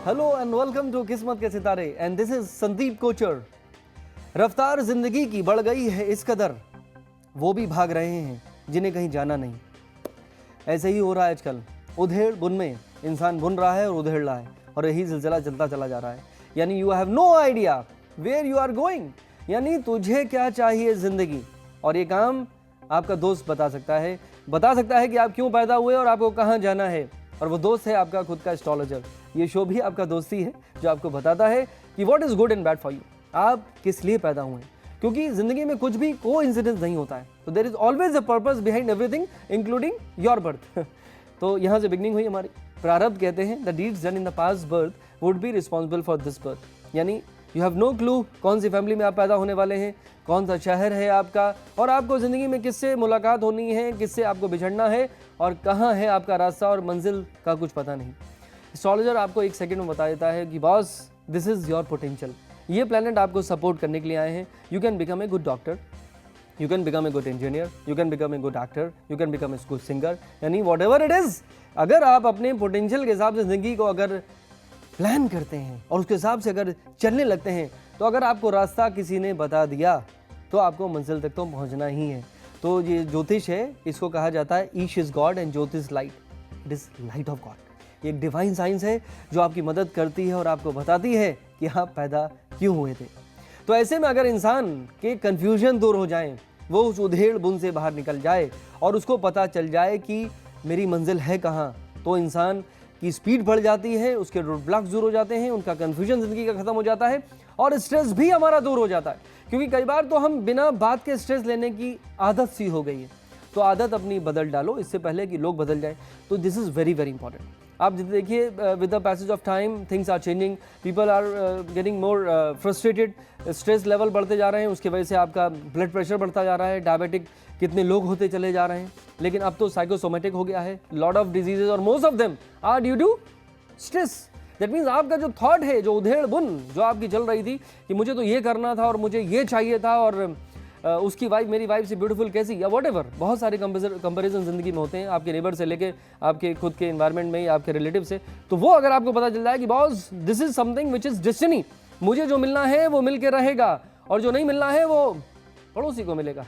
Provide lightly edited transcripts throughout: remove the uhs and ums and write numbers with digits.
Hello and welcome to किस्मत के सितारे and this is Sandeep Kochhar. रफ्तार जिंदगी की बढ़ गई है इस कदर, वो भी भाग रहे हैं जिन्हें कहीं जाना नहीं। ऐसे ही हो रहा है आजकल, उधेड़ बुन में इंसान बुन रहा है और उधेड़ रहा है, और यही सिलसिला चलता चला जा रहा है। यानी you have no idea where you are going, यानी तुझे क्या चाहिए जिंदगी। और ये काम आपका दोस्त बता सकता है कि आप क्यों पैदा हुए और आपको कहाँ जाना है। और वो दोस्त है आपका खुद का एस्ट्रोलॉजर। ये शो भी आपका दोस्ती है जो आपको बताता है कि what is good and bad for you, आप किस लिए पैदा हुए हैं। क्योंकि जिंदगी में कुछ भी कोइंसिडेंस नहीं होता है, तो there is always a purpose behind everything including your birth. तो यहाँ से बिगनिंग हुई हमारी। प्रारब्ध कहते हैं the deeds done in the past birth would be responsible for this birth. यानी यू हैव नो क्लू कौन सी फैमिली में आप पैदा होने वाले हैं, कौन सा शहर है आपका, और आपको ज़िंदगी में किससे मुलाकात होनी है, किससे आपको बिछड़ना है, और कहाँ है आपका रास्ता और मंजिल का कुछ पता नहीं। एस्ट्रोलॉजर आपको एक सेकंड में बता देता है कि boss this is your potential. ये प्लैनेट आपको सपोर्ट करने के लिए आए हैं। You can become a good doctor, you can become a good engineer, you can become a good actor, you can become a good singer, यानी what ever it is. अगर आप अपने पोटेंशियल के हिसाब से ज़िंदगी को अगर प्लान करते हैं और उसके हिसाब से अगर चलने लगते हैं, तो अगर आपको रास्ता किसी ने बता दिया तो आपको मंजिल तक तो पहुंचना ही है। तो ये ज्योतिष है, इसको कहा जाता है ईश इज गॉड एंड ज्योतिष light, it is light of God. ये एक डिवाइन साइंस है जो आपकी मदद करती है और आपको बताती है कि आप पैदा क्यों हुए थे। तो ऐसे में अगर इंसान के कन्फ्यूजन दूर हो जाए, वो उस उधेड़ बुन से बाहर निकल जाए और उसको पता चल जाए कि मेरी मंजिल है कहाँ, तो इंसान की स्पीड बढ़ जाती है, उसके रोड ब्लॉक्स दूर हो जाते हैं, उनका कन्फ्यूजन ज़िंदगी का ख़त्म हो जाता है और स्ट्रेस भी हमारा दूर हो जाता है। क्योंकि कई बार तो हम बिना बात के स्ट्रेस लेने की आदत सी हो गई है। तो आदत अपनी बदल डालो इससे पहले कि लोग बदल जाए। तो this is very very important. आप देखिए with the passage of time things are changing, people are getting more frustrated, stress level बढ़ते जा रहे हैं, उसकी वजह से आपका ब्लड प्रेशर बढ़ता जा रहा है, डायबिटिक कितने लोग होते चले जा रहे हैं। लेकिन अब तो साइकोसोमेटिक हो गया है, लॉट ऑफ डिजीजेज और most of them are due to stress. That means आपका जो थॉट है, जो उधेड़ बुन जो आपकी चल रही थी कि मुझे तो ये करना था और मुझे ये चाहिए था और उसकी वाइफ मेरी वाइफ से ब्यूटीफुल कैसी, या व्हाटएवर, बहुत सारे कंपैरिजन ज़िंदगी में होते हैं, आपके नेबर से लेके आपके खुद के एनवायरनमेंट में, आपके रिलेटिव से। तो वो अगर आपको पता चल जाए कि boss this is something which is destiny, मुझे जो मिलना है वो मिल के रहेगा और जो नहीं मिलना है वो पड़ोसी को मिलेगा।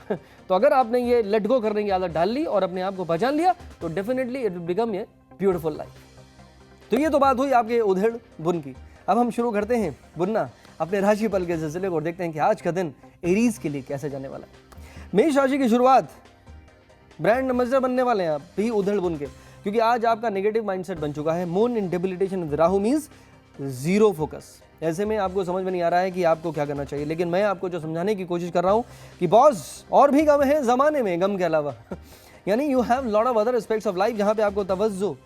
तो अगर आपने ये लेट गो करने की आदत डाल ली और अपने आप को पहचान लिया, तो definitely it will become a beautiful life. तो ये तो बात हुई आपके उधेड़ बुन की। अब हम शुरू करते हैं बुनना अपने राशिफल के सिलसिले को और देखते हैं कि आज का दिन एरीज के लिए कैसे जाने वाला है। मेष राशि की शुरुआत ब्रांड एम्बेसडर बनने वाले हैं आप भी उधेड़ बुन के, क्योंकि आज आपका नेगेटिव माइंडसेट बन चुका है। Moon in debilitation with Rahu means zero focus. ऐसे में आपको समझ में नहीं आ रहा है कि आपको क्या करना चाहिए, लेकिन मैं आपको जो समझाने की कोशिश कर रहा हूँ कि बॉस और भी गम है ज़माने में, गम के अलावा यानी you have lot of other aspects of life जहाँ पे आपको तवज्जो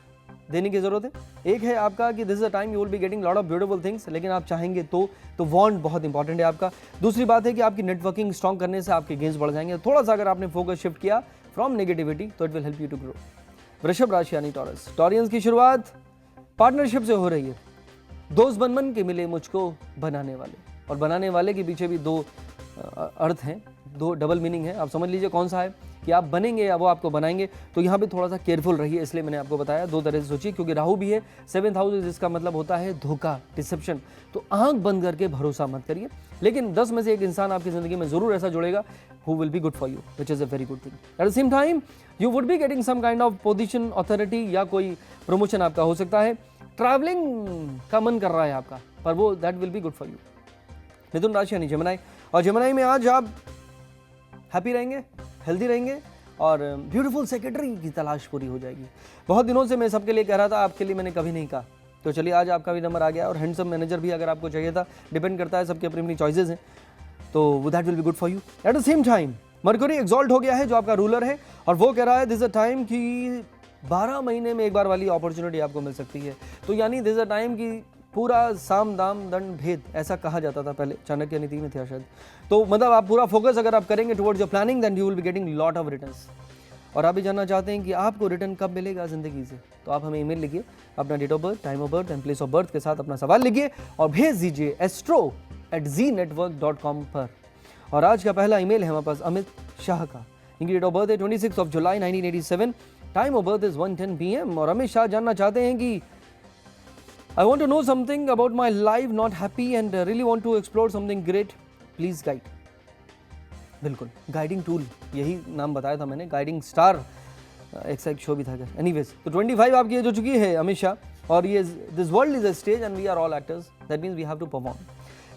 देने की जरूरत है। एक है आपका कि this is a time you will be getting lot of beautiful things, लेकिन आप चाहेंगे तो वांट बहुत इंपॉर्टेंट है आपका। दूसरी बात है कि आपकी नेटवर्किंग स्ट्रॉन्ग करने से आपके गेन्स बढ़ जाएंगे। थोड़ा सा अगर आपने फोकस शिफ्ट किया फ्रॉम नेगेटिविटी तो it will help you to grow. वृषभ राशि यानी टॉरस, टॉरियंस की शुरुआत पार्टनरशिप से हो रही है। दोस्त बन के मिले मुझको बनाने वाले, और बनाने वाले के पीछे भी दो अर्थ हैं, दो डबल मीनिंग है। आप समझ लीजिए कौन सा है, कि आप बनेंगे या वो आपको बनाएंगे। तो यहाँ पे थोड़ा सा केयरफुल रहिए, इसलिए मैंने आपको बताया। दो तरह से सोचिए, क्योंकि राहु भी है 7th हाउस, जिसका मतलब होता है धोखा, डिसेप्शन। तो आंख बंद करके भरोसा मत करिए, लेकिन 10 में से एक इंसान आपकी जिंदगी में जरूर ऐसा जुड़ेगा who will be good for you, which is a very good thing. At the same time you would be getting some kind of position, authority, या कोई प्रमोशन आपका हो सकता है। ट्रैवलिंग का मन कर रहा है आपका, पर वो that will be good for you. मिथुन राशि यानी जेमिनी, और जेमिनी में आज आप हैप्पी रहेंगे, हेल्दी रहेंगे और ब्यूटीफुल सेक्रेटरी की तलाश पूरी हो जाएगी। बहुत दिनों से मैं सबके लिए कह रहा था, आपके लिए मैंने कभी नहीं कहा। तो चलिए आज आपका भी नंबर आ गया, और हैंडसम मैनेजर भी अगर आपको चाहिए था, डिपेंड करता है, सबकी अपनी अपनी चॉइसेस हैं, तो that will be good for you. At the same time mercury exalt हो गया है, जो आपका रूलर है, और वो कह रहा है दिस अ टाइम कि 12 महीने में एक बार वाली अपॉर्चुनिटी आपको मिल सकती है। तो यानी दिस अ टाइम की पूरा साम दाम दंड भेद ऐसा कहा जाता था पहले, चाणक्य नीति में था शायद। तो मतलब आप पूरा फोकस अगर आप करेंगे towards your planning, then you will be getting lot of returns. और आप भी जानना चाहते हैं कि आपको रिटर्न कब मिलेगा ज़िंदगी से, तो आप हमें ईमेल लिखिए, अपना date of birth, time of birth and place of birth के साथ अपना सवाल लिखिए और भेज दीजिए astro@znetwork.com पर। और आज का पहला ईमेल है हमारे पास अमित शाह का। इनकी डेट ऑफ बर्थ है 26 जुलाई 1987, time of birth is 1:10 PM। और अमित शाह जानना चाहते हैं कि I want to know something about my life, not happy and really want to explore something great. Please guide. बिल्कुल, गाइडिंग टूल, यही नाम बताया था मैंने, गाइडिंग स्टार, एक शो भी था। एनीवेज, तो 25 आपकी एज हो चुकी है हमेशा, और ये this world is a stage and we are all actors, that means we have to perform.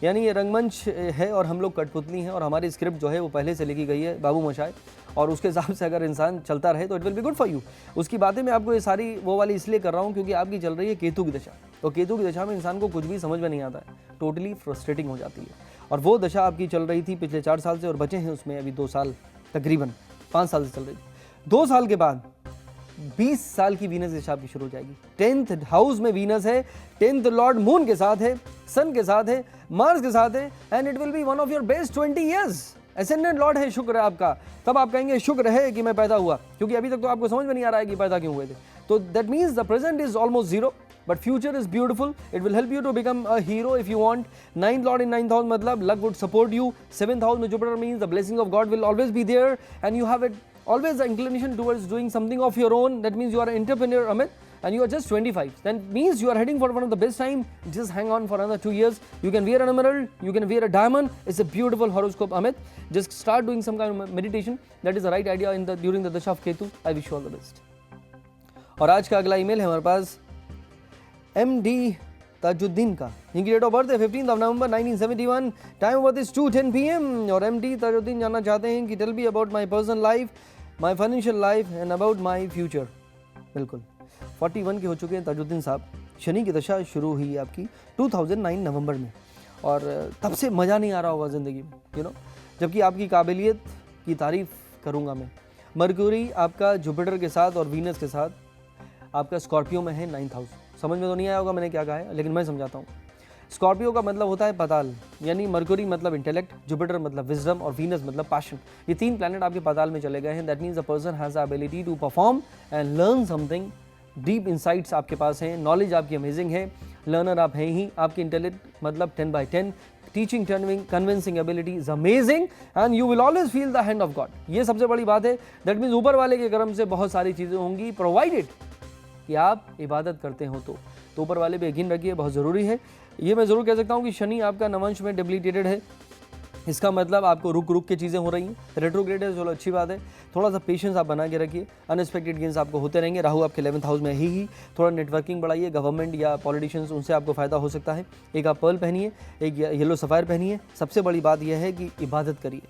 यानी ये रंगमंच है और हम लोग कठपुतली हैं, और हमारी स्क्रिप्ट जो है वो पहले से लिखी गई है बाबू मोशाय, और उसके हिसाब से अगर इंसान चलता रहे तो it will be good for you. उसकी बातें मैं आपको ये सारी वो वाली इसलिए कर रहा हूँ क्योंकि आपकी चल रही है केतु की दशा, तो केतु की दशा में इंसान को कुछ भी समझ में नहीं आता है, टोटली फ्रस्ट्रेटिंग हो जाती है, और वो दशा आपकी चल रही थी पिछले 4 साल से, और बचे हैं उसमें अभी 2 साल, तकरीबन 5 साल से चल रही थी। 2 साल के बाद 20 साल की वीनस दशा आपकी शुरू हो जाएगी। 10th हाउस में वीनस है, 10th लॉर्ड मून के साथ है, सन के साथ है, मार्स के साथ है, and it will be one of your best 20 years. Ascendant Lord है शुक्र है आपका, तब आप कहेंगे शुक्र है कि मैं पैदा हुआ, क्योंकि अभी तक तो आपको समझ में नहीं आ रहा है कि पैदा क्यों हुए थे। तो that means the present is almost zero, but future is beautiful, it will help you to become a hero if you want. 9th lord in 9th house मतलब luck would support you. 7th house में Jupiter means the blessing of God will always be there, and you have it always the inclination towards doing something of your own. That means you are an entrepreneur, Amit, and you are just 25. That means you are heading for one of the best time. Just hang on for another 2 years. You can wear an emerald, you can wear a diamond. It's a beautiful horoscope, Amit. Just start doing some kind of meditation. That is the right idea during the dasha of Ketu. I wish you all the best. और आज का अगला email है हमारे पास MD Tajuddin का। इनकी date of birth है 15th of November 1971, time of birth is 2:10 PM, और MD ताजुद्दीन जानना चाहते हैं कि tell me about my personal life, my financial life and about my future. बिल्कुल, 41 के हो चुके हैं ताजुद्दीन साहब। शनि की दशा शुरू हुई आपकी 2009 नवंबर में, और तब से मज़ा नहीं आ रहा होगा ज़िंदगी में, यू नो, जबकि आपकी काबिलियत की तारीफ़ करूँगा मैं। मरक्यूरी आपका जुपिटर के साथ और वीनस के साथ आपका स्कॉर्पियो में है 9th हाउस। समझ में तो नहीं आया होगा मैंने क्या कहा है, लेकिन मैं समझाता हूँ। स्कॉर्पियो का मतलब होता है पाताल, यानी मरक्यूरी मतलब इंटेलेक्ट, जुपिटर मतलब विजडम, और वीनस मतलब पैशन। ये 3 प्लैनेट आपके पाताल में चले गए हैं। That means the person has the ability to perform and learn something. Deep insights आपके पास हैं, नॉलेज आपकी अमेजिंग है, लर्नर आप हैं ही, आपकी इंटेलेक्ट मतलब 10/10, teaching convincing ability is amazing, and you will always feel the hand of God. ये सबसे बड़ी बात है। दैट मीन्स ऊपर वाले के कर्म से बहुत सारी चीज़ें होंगी, प्रोवाइडेड कि आप इबादत करते हो तो ऊपर वाले पे यकीन रखिए, बहुत ज़रूरी है। ये मैं ज़रूर कह सकता हूँ कि शनि आपका नवंश में डेबिलिटेटेड है, इसका मतलब आपको रुक रुक के चीज़ें हो रही हैं। रेट्रोग्रेड है, चलो अच्छी बात है, थोड़ा सा पेशेंस आप बना के रखिए, अनएक्सपेक्टेड गेंस आपको होते रहेंगे। राहु आपके 11th हाउस में ही थोड़ा नेटवर्किंग बढ़ाइए, गवर्नमेंट या पॉलिटिशियंस उनसे आपको फ़ायदा हो सकता है। एक आप पर्ल पहनिए, एक येलो सफ़ायर पहनिए। सबसे बड़ी बात यह है कि इबादत करिए।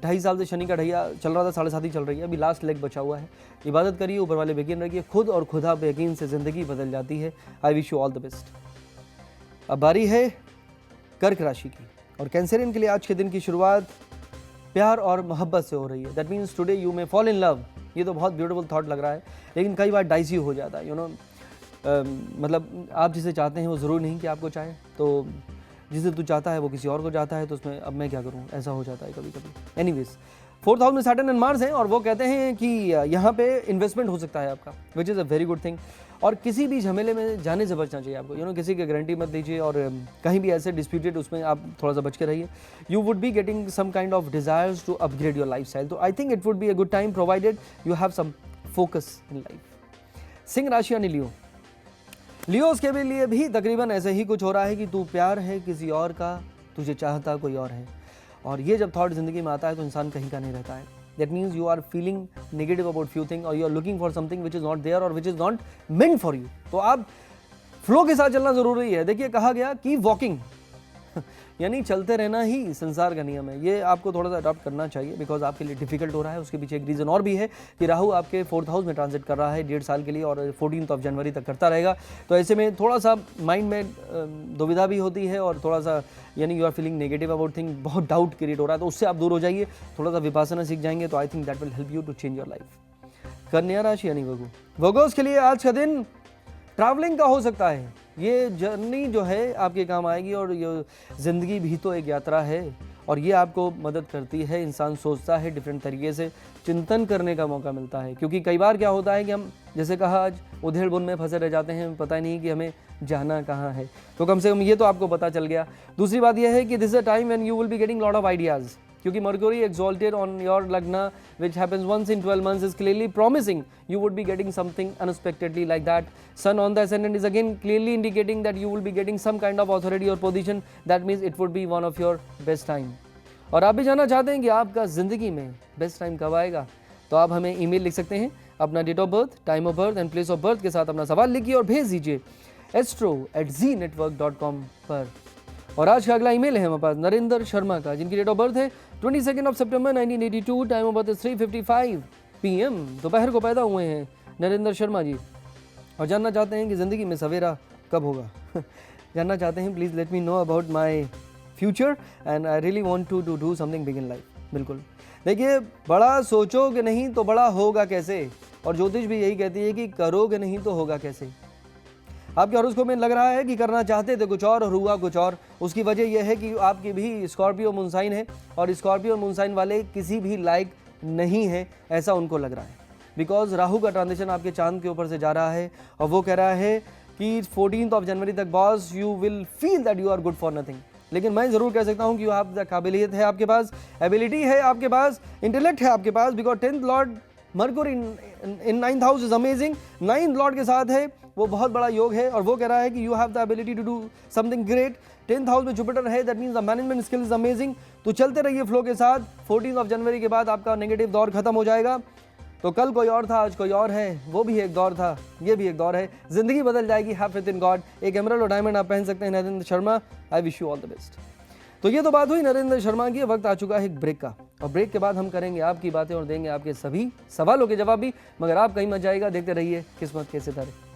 2.5 साल से शनि का ढैया चल रहा था, 7.5 ही चल रही है, अभी लास्ट लेग बचा हुआ है। इबादत करिए, ऊपर वाले पे यकीन रखिए, खुद और खुदा पे यकीन से ज़िंदगी बदल जाती है। I wish you all the best. अब बारी है कर्क राशि की, और कैंसरियन के लिए आज के दिन की शुरुआत प्यार और मोहब्बत से हो रही है। That means today you may fall in love. ये तो बहुत ब्यूटीफुल थॉट लग रहा है, लेकिन कई बार डाइसी हो जाता है, यू नो। मतलब आप जिसे चाहते हैं वो ज़रूरी नहीं कि आपको चाहे, तो जिसे तू चाहता है वो किसी और को चाहता है, तो उसमें अब मैं क्या करूँ, ऐसा हो जाता है कभी कभी। एनीवेज, 4th हाउस में सैटर्न एंड मार्स हैं, और वो कहते हैं कि यहाँ पे इन्वेस्टमेंट हो सकता है आपका, which is a very good thing. और किसी भी झमेले में जाने से बचना चाहिए आपको, यू नो, किसी की गारंटी मत दीजिए, और कहीं भी ऐसे डिस्प्यूटेड उसमें आप थोड़ा सा बच के रहिए। You would be getting some kind of desires to upgrade your life style, तो I think it would be a good time provided you have some focus in life. सिंह राशि यानी लियोस के लिए भी तकरीबन ऐसे ही कुछ हो रहा है कि तू प्यार है किसी और का, तुझे चाहता कोई और है, और ये जब थॉट ज़िंदगी में आता है तो इंसान कहीं का नहीं रहता है। That means you are feeling negative about few thing, और you are looking for something which is not there और which is not meant for you. तो आप फ्लो के साथ चलना ज़रूरी है। देखिए, कहा गया कि वॉकिंग यानी चलते रहना ही संसार का नियम है। ये आपको थोड़ा सा अडॉप्ट करना चाहिए, बिकॉज आपके लिए डिफिकल्ट हो रहा है। उसके पीछे एक रीज़न और भी है कि राहु आपके 4th हाउस में ट्रांजिट कर रहा है 1.5 साल के लिए, और 14th जनवरी तक करता रहेगा। तो ऐसे में थोड़ा सा माइंड में दुविधा भी होती है, और थोड़ा सा यानी you are feeling negative about thing, बहुत डाउट क्रिएट हो रहा है, तो उससे आप दूर हो जाइए। थोड़ा सा विपासना सीख जाएंगे तो I think that will help you to change your life. कन्या राशि यानी वगोस के लिए आज का दिन ट्रैवलिंग का हो सकता है। ये जर्नी जो है आपके काम आएगी, और ये ज़िंदगी भी तो एक यात्रा है, और ये आपको मदद करती है। इंसान सोचता है डिफरेंट तरीके से, चिंतन करने का मौका मिलता है, क्योंकि कई बार क्या होता है कि हम जैसे कहा आज उधेड़ बुन में फंसे रह जाते हैं, पता नहीं कि हमें जाना कहाँ है। तो कम से कम ये तो आपको पता चल गया। दूसरी बात यह है कि this is a time when you will be getting lot of ideas. क्योंकि मर्क्यूरी एक्सॉल्टेड ऑन योर लग्ना which happens once in 12 months is clearly promising you would be getting something unexpectedly like that. Sun on the ascendant is again clearly indicating that you will be getting some kind of authority or position. That means it would be one of your best time. और आप भी जानना चाहते हैं कि आपका ज़िंदगी में बेस्ट टाइम कब आएगा, तो आप हमें ईमेल लिख सकते हैं अपना date of birth, time of birth and place of birth के साथ अपना सवाल लिखिए और भेज दीजिए astro@znetwork.com पर। और आज का अगला ईमेल है हमारे पास नरेंद्र शर्मा का, जिनकी डेट ऑफ बर्थ है 22 सितंबर 1982, टाइम ऑफ बर्थ 3:55 PM, दोपहर को पैदा हुए हैं नरेंद्र शर्मा जी, और जानना चाहते हैं कि ज़िंदगी में सवेरा कब होगा। जानना चाहते हैं please let me know about my future and I really want to do something big in life. बिल्कुल, देखिए बड़ा सोचोगे नहीं तो बड़ा होगा कैसे, और ज्योतिष भी यही कहती है कि करोगे नहीं तो होगा कैसे। आपके हॉरोस्कोप में लग रहा है कि करना चाहते थे कुछ और हुआ कुछ और। उसकी वजह यह है कि आपकी भी स्कॉर्पियो मून साइन है, और स्कॉर्पियो मून साइन वाले किसी भी लायक नहीं है, ऐसा उनको लग रहा है। बिकॉज राहु का ट्रांजिशन आपके चांद के ऊपर से जा रहा है, और वो कह रहा है कि 14 जनवरी तक boss you will feel that you are good for nothing. लेकिन मैं ज़रूर कह सकता हूँ कि आप द काबिलियत है आपके पास, एबिलिटी है आपके पास, इंटेलेक्ट है आपके पास। Because 10th lord Mercury in 9th house is amazing, 9th lord के साथ है, वो बहुत बड़ा योग है, और वो कह रहा है कि you have the ability to do something great. 10th house में जुपिटर है, that means the management skill is amazing. तो चलते रहिए फ्लो के साथ। 14 जनवरी के बाद आपका नेगेटिव दौर खत्म हो जाएगा। तो कल कोई और था, आज कोई और है, वो भी एक दौर था, ये भी एक दौर है। जिंदगी बदल जाएगी, हैव फेथ इन गॉड। एक एमरल्ड और डायमंड आप पहन सकते हैं Narendra Sharma. I wish you all the best. तो ये तो बात हुई नरेंद्र शर्मा की। वक्त आ चुका है एक ब्रेक का, और ब्रेक के बाद हम करेंगे आपकी बातें और देंगे आपके सभी सवालों के जवाब भी। मगर आप कहीं मत जाइएगा, देखते रहिए किस्मत के सितारे।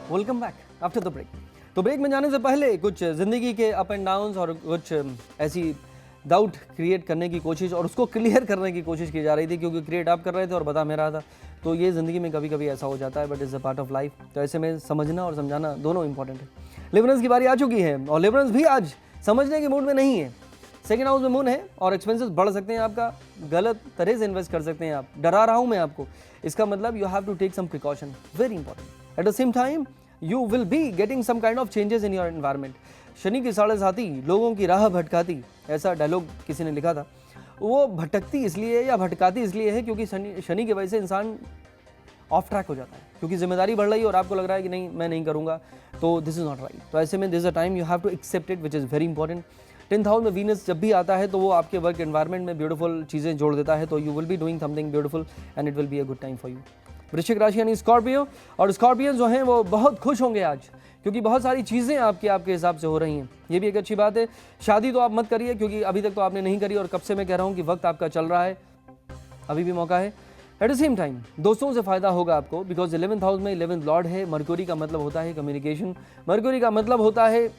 Welcome back after the break. तो ब्रेक में जाने से पहले कुछ ज़िंदगी के अप एंड डाउन्स और कुछ ऐसी डाउट क्रिएट करने की कोशिश और उसको क्लियर करने की कोशिश की जा रही थी, क्योंकि क्रिएट आप कर रहे थे और बता मैं रहा था। तो ये ज़िंदगी में कभी कभी ऐसा हो जाता है, but is a part of life. तो ऐसे में समझना और समझाना दोनों इंपॉर्टेंट है। लिबरल्स की बारी आ चुकी है, और लिबरल्स भी आज समझने के मूड में नहीं है। 2nd हाउस में मून है, और एक्सपेंसेस बढ़ सकते हैं आपका, गलत तरह से इन्वेस्ट कर सकते हैं आप। डरा रहा हूँ मैं आपको, इसका मतलब you have to take some precaution, very important. At the same time you will be getting some kind of changes in your environment। Shani की साढ़े साथी लोगों की राह भटकाती, ऐसा डायलॉग किसी ने लिखा था। वो भटकती इसलिए या भटकाती इसलिए है क्योंकि शनि की वजह से इंसान ऑफ ट्रैक हो जाता है, क्योंकि जिम्मेदारी बढ़ रही है और आपको लग रहा है कि नहीं मैं नहीं करूँगा, तो दिस इज़ नॉट राइट। तो ऐसे में this is a time you have to accept it, which is very important. 10th house में वीनस जब भी आता है तो वो आपके वर्क एनवायरनमेंट में ब्यूटीफुल चीज़ें जोड़ देता है, तो you will be doing something beautiful and it will be a good time for you. वृश्चिक राशि यानी स्कॉर्पियो, और स्कॉर्पियन जो हैं वो बहुत खुश होंगे आज, क्योंकि बहुत सारी चीज़ें आपके हिसाब से हो रही हैं। ये भी एक अच्छी बात है। शादी तो आप मत करिए, क्योंकि अभी तक तो आपने नहीं करी, और कब से मैं कह रहा हूँ कि वक्त आपका चल रहा है, अभी भी मौका है। एट द सेम टाइम दोस्तों से फ़ायदा होगा आपको, बिकॉज 11th हाउस में 11th लॉर्ड है। मर्क्यूरी का मतलब होता है कम्युनिकेशन, मर्क्यूरी का मतलब होता है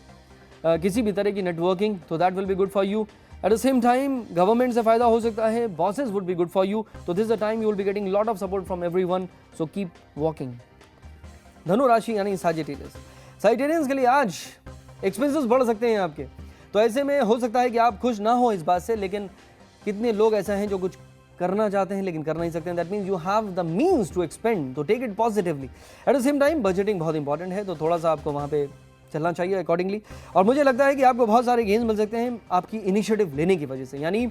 किसी भी तरह की नेटवर्किंग, तो that will be good for you. At the same time government से फायदा हो सकता है, bosses would be good for you. तो this the time you will be getting lot of support from everyone, so keep walking. धनु राशि यानी Sagittarius, साजिटेरियंस के लिए आज एक्सपेंसेस बढ़ सकते हैं आपके। तो ऐसे में हो सकता है कि आप खुश ना हो इस बात से, लेकिन कितने लोग ऐसे हैं जो कुछ करना चाहते हैं लेकिन कर नहीं सकते हैं। That means you have the means to expend, तो take it positively. At the same time budgeting बहुत इंपॉर्टेंट है, तो थोड़ा सा आपको वहाँ पे चलना चाहिए अकॉर्डिंगली। और मुझे लगता है कि आपको बहुत सारे गेन्स मिल सकते हैं आपकी इनिशिएटिव लेने की वजह से, यानी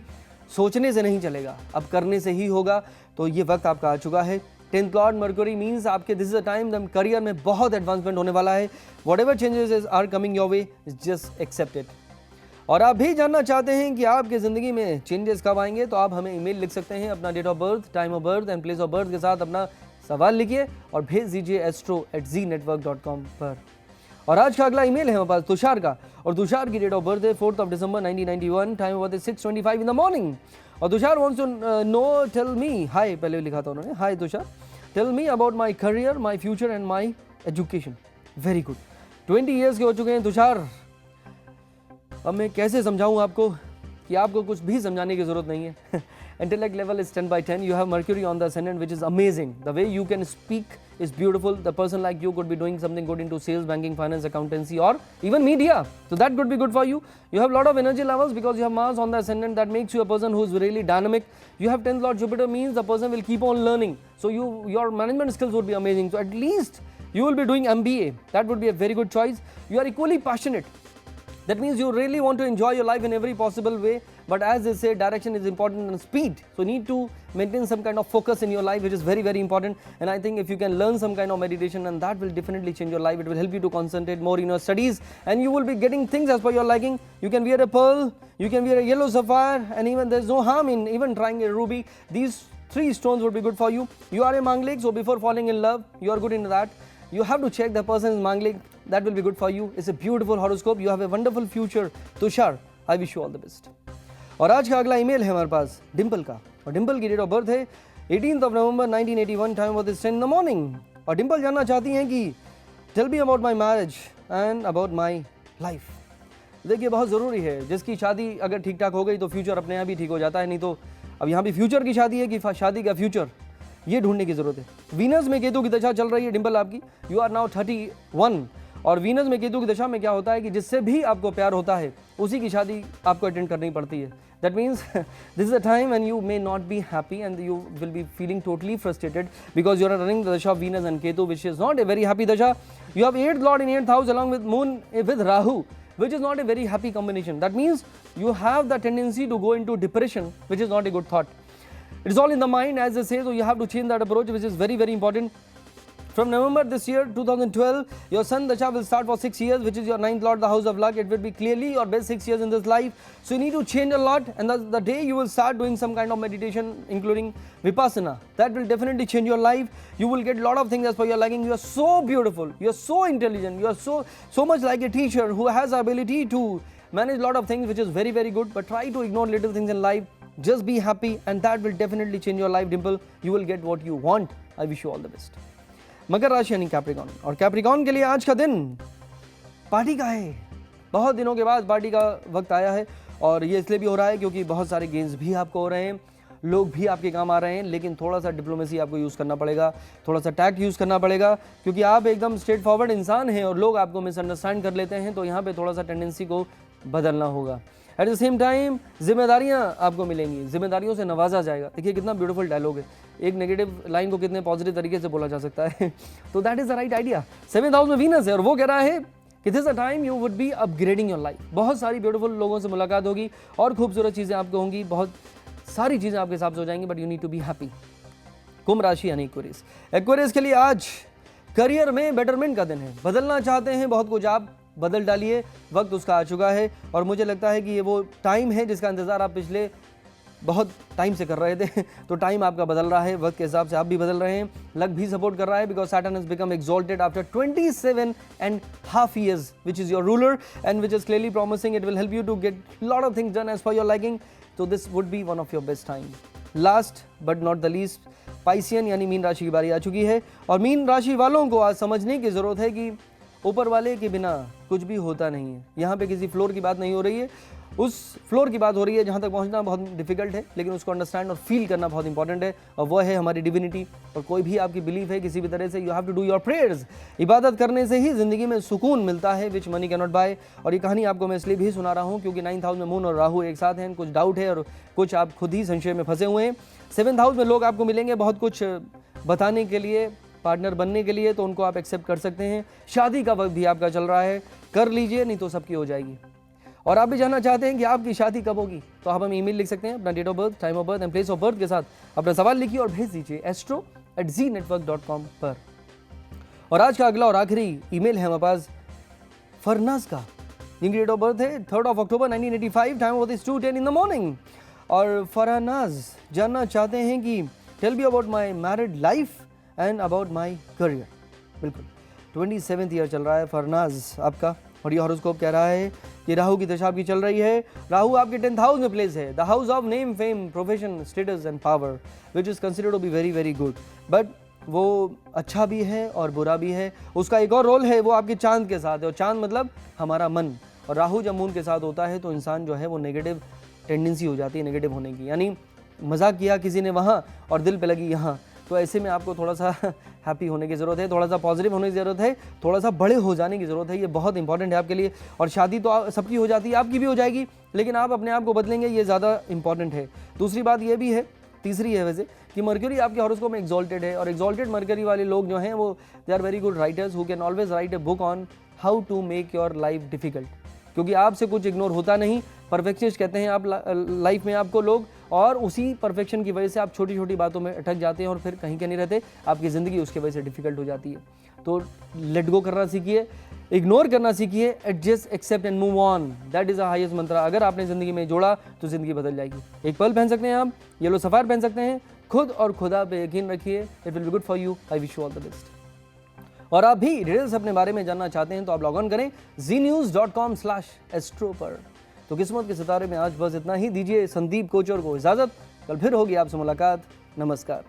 सोचने से नहीं चलेगा, अब करने से ही होगा। तो ये वक्त आपका आ चुका है। 10th लॉर्ड मर्क्यूरी मीन्स आपके this is a time career में बहुत एडवांसमेंट होने वाला है। Whatever changes are coming your way, just accept it. और आप भी जानना चाहते हैं कि आपके ज़िंदगी में चेंजेस कब आएंगे, तो आप हमें ईमेल लिख सकते हैं अपना date of birth, time of birth and place of birth के साथ अपना सवाल लिखिए और भेज दीजिए astro@znetwork.com पर। और आज का अगला ईमेल है हमारे पास तुषार का, और तुषार की डेट ऑफ बर्थ है 4 दिसंबर 1991, टाइम ऑफ बर्थ है 6:25 इन द मॉर्निंग। और Tushar wants to know, tell me, hi पहले लिखा था उन्होंने, hi Tushar, tell me about my career, my future and my education. Very good, 20 years के हो चुके हैं तुषार। अब मैं कैसे समझाऊं आपको, कि आपको कुछ भी समझाने की जरूरत नहीं है. Intellect level is 10/10. You have Mercury on the ascendant, which is amazing. The way you can speak is beautiful. The person like you could be doing something good into sales, banking, finance, accountancy, or even media. So that could be good for you. You have a lot of energy levels because you have Mars on the ascendant. That makes you a person who is really dynamic. You have 10th Lord Jupiter, means the person will keep on learning. So your management skills would be amazing. So at least you will be doing MBA. That would be a very good choice. You are equally passionate. That means you really want to enjoy your life in every possible way, but as they say, direction is important and speed. So you need to maintain some kind of focus in your life, which is very, very important. And I think if you can learn some kind of meditation, and that will definitely change your life. It will help you to concentrate more in your studies, and you will be getting things as per your liking. You can wear a pearl, you can wear a yellow sapphire, and even there's no harm in even trying a ruby. These 3 stones would be good for you. You are a Manglik, so before falling in love, you are good in that. You have to check the person is Manglik. That will be good for you. It's a beautiful horoscope. You have a wonderful future. Tushar, I wish you all the best. और आज का अगला email है हमारे पास डिम्पल का, और डिम्पल की date of birth है 18th of November 1981, time of 10 in the morning. और डिम्पल जानना चाहती हैं कि tell me about my marriage and about my life. देखिए, बहुत ज़रूरी है, जिसकी शादी अगर ठीक ठाक हो गई तो फ्यूचर अपने आप ही ठीक हो जाता है. नहीं तो अब यहाँ भी फ्यूचर की शादी है कि शादी का फ्यूचर, ये ढूंढने की जरूरत है. वीनस में केतु की दशा चल रही है डिम्पल आपकी. यू आर नाउ 31, और वीनस में केतु की दशा में क्या होता है कि जिससे भी आपको प्यार होता है उसी की शादी आपको अटेंड करनी पड़ती है. That means this is a time when you may not be happy and you will be feeling totally frustrated because you are running the dasha of Venus and Ketu, which is not a very happy dasha. You have 8th lord in 8th house along with moon with Rahu, which is not a very happy combination. That means you have the tendency to go into depression, which is not a good thought. It's all in the mind, as they say, so you have to change that approach, which is very, very important. From November this year, 2012, your Sun Dasha will start for 6 years, which is your 9th Lord, the house of luck. It will be clearly your best 6 years in this life. So you need to change a lot, and the day you will start doing some kind of meditation, including Vipassana, that will definitely change your life. You will get a lot of things as per your liking. You are so beautiful, you are so intelligent, you are so much like a teacher who has the ability to manage a lot of things, which is very, very good. But try to ignore little things in life. Just be happy, and that will definitely change your life, Dimple. You will get what you want. I wish you all the best. मकर राशि यानी Capricorn, और Capricorn के लिए आज का दिन party का है. बहुत दिनों के बाद पार्टी का वक्त आया है, और ये इसलिए भी हो रहा है क्योंकि बहुत सारे गेम्स भी आपको हो रहे हैं, लोग भी आपके काम आ रहे हैं, लेकिन थोड़ा सा डिप्लोमेसी आपको यूज़ करना पड़ेगा, थोड़ा सा टैक्ट यूज़ करना पड़ेगा, क्योंकि आप एकदम स्ट्रेट फॉरवर्ड इंसान हैं और लोग आपको मिसअंडरस्टैंड कर लेते हैं. तो यहाँ पे थोड़ा सा टेंडेंसी को बदलना होगा. एट द सेम टाइम जिम्मेदारियां आपको मिलेंगी, जिम्मेदारियों से नवाजा जाएगा. देखिए कितना ब्यूटीफुल डायलॉग है, एक नेगेटिव लाइन को कितने पॉजिटिव तरीके से बोला जा सकता है. तो that is the right idea. 7th house में वीनस है, और वो कह रहा है कि this a time you would B upgrading your life. बहुत सारी ब्यूटीफुल लोगों से मुलाकात होगी और खूबसूरत चीज़ें आपको होंगी, बहुत सारी चीज़ें आपके हिसाब से हो जाएंगी, but you need to be happy. कुंभ राशि यानी एक्वेरियस. एक्वेरियस के लिए आज करियर में बेटरमेंट का दिन है. बदलना चाहते हैं बहुत कुछ, आप बदल डालिए, वक्त उसका आ चुका है. और मुझे लगता है कि ये वो टाइम है जिसका इंतज़ार आप पिछले बहुत टाइम से कर रहे थे. तो टाइम आपका बदल रहा है, वक्त के हिसाब से आप भी बदल रहे हैं. लक भी सपोर्ट कर रहा है because Saturn has become exalted after 27.5 years, which is your ruler and which is clearly promising it will help you to get lot of things done as per your liking. So this would be one of your best time. Last but not the least, Piscean यानी mean राशि की बारी आ चुकी है, और mean राशि वालों को आज समझने की ज़रूरत है कि ऊपर वाले के बिना कुछ भी होता नहीं है. यहाँ पे किसी फ्लोर की बात नहीं हो रही है, उस फ्लोर की बात हो रही है जहाँ तक पहुँचना बहुत डिफिकल्ट है, लेकिन उसको अंडरस्टैंड और फील करना बहुत इंपॉर्टेंट है, और वह है हमारी डिविनिटी. और कोई भी आपकी बिलीफ है किसी भी तरह से, you have to do your prayers. इबादत करने से ही ज़िंदगी में सुकून मिलता है, which money can not buy. और ये कहानी आपको मैं इसलिए भी सुना रहा हूँ क्योंकि 9th हाउस में मून और राहु एक साथ हैं. कुछ डाउट है और कुछ आप खुद ही संशय में फंसे हुए हैं. 7th हाउस में लोग आपको मिलेंगे बहुत कुछ बताने के लिए, पार्टनर बनने के लिए, तो उनको आप एक्सेप्ट कर सकते हैं. शादी का वक्त भी आपका चल रहा है, कर लीजिए, नहीं तो सबकी हो जाएगी. और आप भी जानना चाहते हैं कि आपकी शादी कब होगी, तो आप हमें ईमेल लिख सकते हैं अपना date of birth, time of birth and place of birth के साथ. अपना सवाल लिखिए और भेज दीजिए astro@znetwork.com पर. और आज का अगला और आखिरी ईमेल है हमारे पास फरनाज का, जिनकी डेट ऑफ बर्थ है 3rd of October 1985, time of 2:10 in the morning. और फरनाज जानना चाहते हैं कि tell me about my married life and about my career. बिल्कुल 27th ईयर चल रहा है फरनाज आपका, और ये हॉरोस्कोप कह रहा है कि राहु की दशा आपकी चल रही है. राहु आपके 10th हाउस में प्लेस है, the house of name, fame, profession, status and power, which is considered to be very very good. But वो अच्छा भी है और बुरा भी है. उसका एक और रोल है, वो आपके चांद के साथ है, और चांद मतलब हमारा मन. और राहु जब मून के साथ होता है तो इंसान जो है वो नेगेटिव टेंडेंसी हो जाती है नेगेटिव होने की, यानी मजाक किया किसी ने वहाँ और दिल पे लगी यहाँ। तो ऐसे में आपको थोड़ा सा हैप्पी होने की ज़रूरत है, थोड़ा सा पॉजिटिव होने की ज़रूरत है, थोड़ा सा बड़े हो जाने की ज़रूरत है। ये बहुत इंपॉर्टेंट है आपके लिए। और शादी तो सबकी हो जाती है, आपकी भी हो जाएगी, लेकिन आप अपने आप को बदलेंगे, ये ज़्यादा इंपॉर्टेंट है। दूसरी बात ये भी है, तीसरी है वैसे, कि मर्क्यूरी आपके हॉरोस्कोप में एक्सॉल्टेड है, और एक्सॉल्टेड मर्क्यूरी वाले लोग जो हैं वो they are very good writers who can always write a book on how to make your life difficult, क्योंकि आपसे कुछ इग्नोर होता नहीं। परफेक्शनिस्ट कहते हैं आप लाइफ में आपको लोग, और उसी परफेक्शन की वजह से आप छोटी छोटी बातों में अटक जाते हैं और फिर कहीं के नहीं रहते, आपकी ज़िंदगी उसकी वजह से डिफिकल्ट हो जाती है। तो लेट गो करना सीखिए, इग्नोर करना सीखिए, adjust, accept and move on, that is the highest mantra. अगर आपने ज़िंदगी में जोड़ा तो ज़िंदगी बदल जाएगी। एक पर्ल पहन सकते हैं आप, येलो सफ़ायर पहन सकते हैं। खुद और खुदा पे यकीन रखिए, it will be good for you. I wish you all the best. और आप भी डिटेल्स अपने बारे में जानना चाहते हैं तो आप लॉग ऑन करें znews.com/astro पर। तो किस्मत के सितारे में आज बस इतना ही। दीजिए संदीप कोचर को इजाज़त, कल फिर होगी आपसे मुलाकात। नमस्कार।